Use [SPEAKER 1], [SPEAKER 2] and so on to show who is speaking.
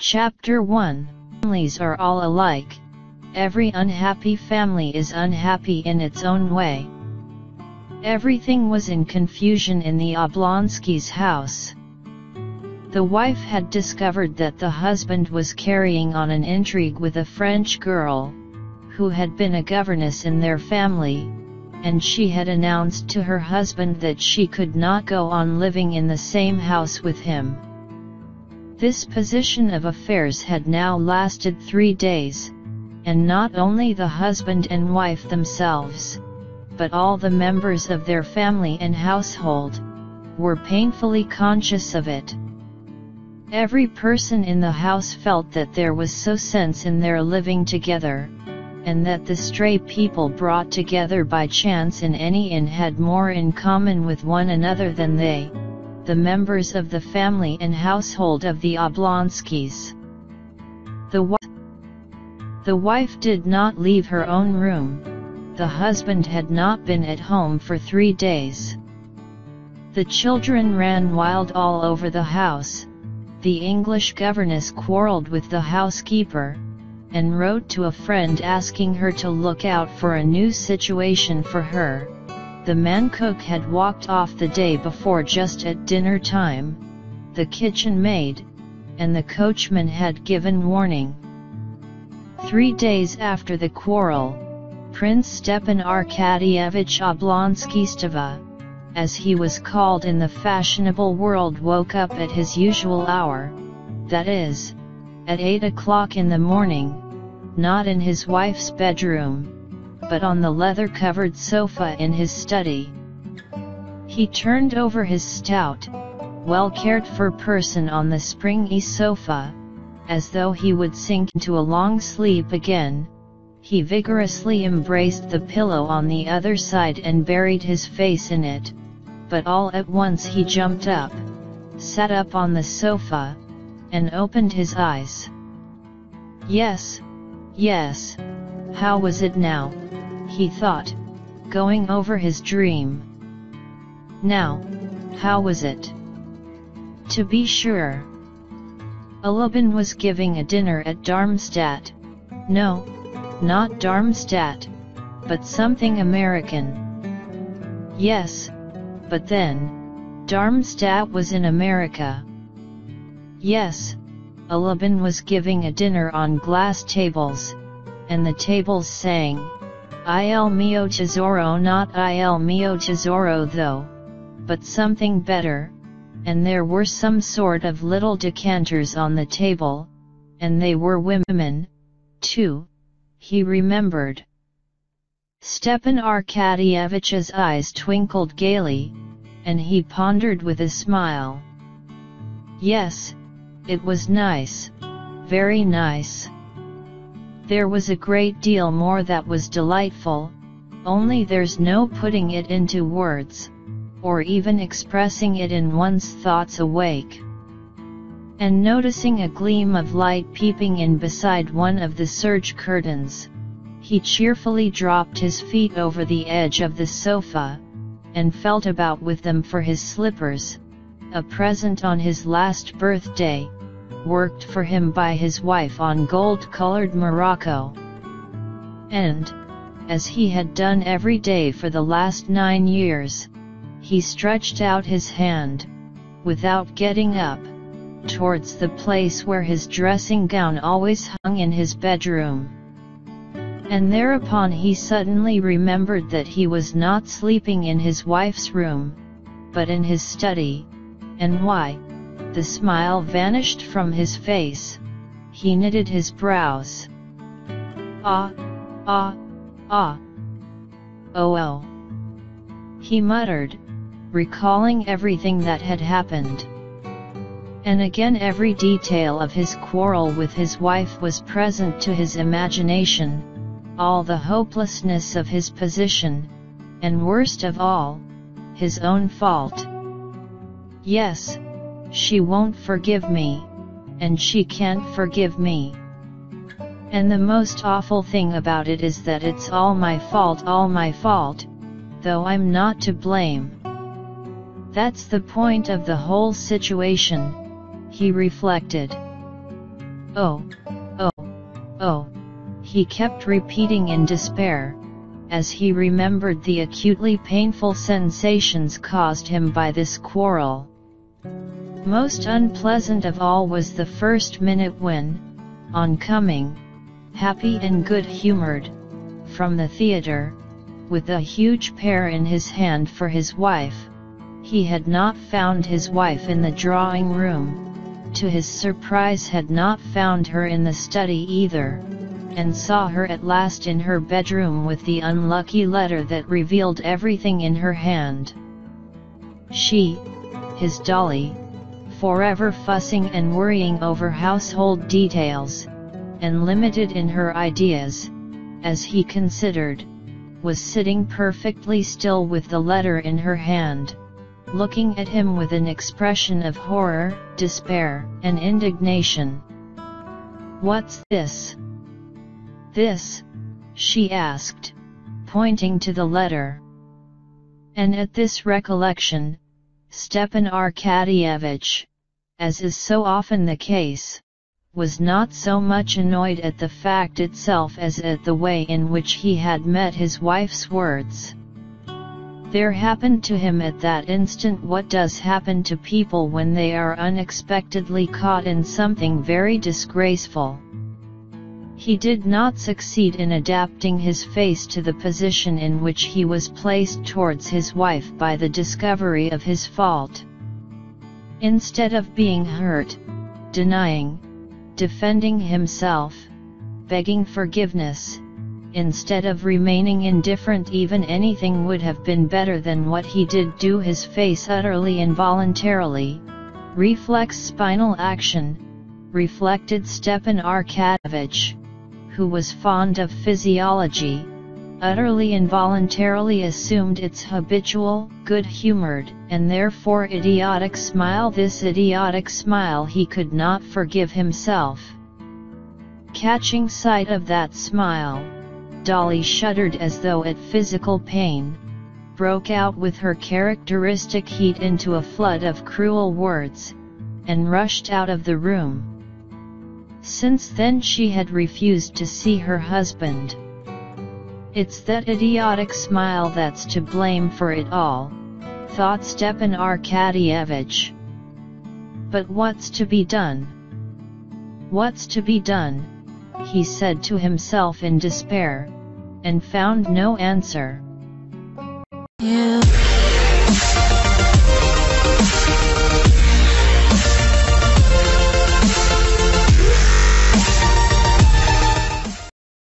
[SPEAKER 1] Chapter 1. Families are all alike. Every unhappy family is unhappy in its own way. Everything was in confusion in the Oblonskys' house. The wife had discovered that the husband was carrying on an intrigue with a French girl, who had been a governess in their family, and she had announced to her husband that she could not go on living in the same house with him. This position of affairs had now lasted 3 days, and not only the husband and wife themselves, but all the members of their family and household, were painfully conscious of it. Every person in the house felt that there was so sense in their living together, and that the stray people brought together by chance in any inn had more in common with one another than they, the members of the family and household of the Oblonskys. The wife did not leave her own room. The husband had not been at home for 3 days. The children ran wild all over the house. The English governess quarreled with the housekeeper, and wrote to a friend asking her to look out for a new situation for her. The man cook had walked off the day before just at dinner time, the kitchen maid, and the coachman had given warning. 3 days after the quarrel, Prince Stepan Arkadyevich Oblonsky, as he was called in the fashionable world, woke up at his usual hour, that is, at 8 o'clock in the morning, not in his wife's bedroom, but on the leather-covered sofa in his study. He turned over his stout, well-cared-for person on the springy sofa, as though he would sink into a long sleep again. He vigorously embraced the pillow on the other side and buried his face in it, but all at once he jumped up, sat up on the sofa, and opened his eyes. Yes, yes, how was it now? He thought, going over his dream. Now, how was it? To be sure, Ulubin was giving a dinner at Darmstadt. No, not Darmstadt, but something American. Yes, but then, Darmstadt was in America. Yes, Ulubin was giving a dinner on glass tables, and the tables sang, Il mio tesoro, not Il mio tesoro though, but something better, and there were some sort of little decanters on the table, and they were women, too, he remembered. Stepan Arkadyevich's eyes twinkled gaily, and he pondered with a smile. Yes, it was nice, very nice. There was a great deal more that was delightful, only there's no putting it into words, or even expressing it in one's thoughts awake. And noticing a gleam of light peeping in beside one of the serge curtains, he cheerfully dropped his feet over the edge of the sofa, and felt about with them for his slippers, a present on his last birthday, worked for him by his wife on gold-colored morocco. And, as he had done every day for the last 9 years, he stretched out his hand, without getting up, towards the place where his dressing gown always hung in his bedroom. And thereupon he suddenly remembered that he was not sleeping in his wife's room, but in his study, and why? The smile vanished from his face. He knitted his brows. Ah, oh, oh, he muttered, recalling everything that had happened. And again every detail of his quarrel with his wife was present to his imagination, all the hopelessness of his position, and worst of all, his own fault. Yes, she won't forgive me, and she can't forgive me. And the most awful thing about it is that it's all my fault, though I'm not to blame. That's the point of the whole situation, he reflected. Oh, he kept repeating in despair, as he remembered the acutely painful sensations caused him by this quarrel. Most unpleasant of all was the first minute when, on coming, happy and good-humored, from the theater, with a huge pear in his hand for his wife, he had not found his wife in the drawing room, to his surprise had not found her in the study either, and saw her at last in her bedroom with the unlucky letter that revealed everything in her hand. She, his Dolly, forever fussing and worrying over household details, and limited in her ideas, as he considered, was sitting perfectly still with the letter in her hand, looking at him with an expression of horror, despair, and indignation. "What's this? This?" she asked, pointing to the letter. And at this recollection, Stepan Arkadyevitch, as is so often the case, was not so much annoyed at the fact itself as at the way in which he had met his wife's words. There happened to him at that instant what does happen to people when they are unexpectedly caught in something very disgraceful. He did not succeed in adapting his face to the position in which he was placed towards his wife by the discovery of his fault. Instead of being hurt, denying, defending himself, begging forgiveness, instead of remaining indifferent, even anything would have been better than what he did do. His face utterly involuntarily, reflex spinal action, reflected Stepan Arkadyevitch, who was fond of physiology, utterly involuntarily assumed its habitual, good-humored, and therefore idiotic smile. This idiotic smile he could not forgive himself. Catching sight of that smile, Dolly shuddered as though at physical pain, broke out with her characteristic heat into a flood of cruel words, and rushed out of the room. Since then she had refused to see her husband. "It's that idiotic smile that's to blame for it all," thought Stepan Arkadyevitch. "But what's to be done? What's to be done?" he said to himself in despair, and found no answer. Yeah.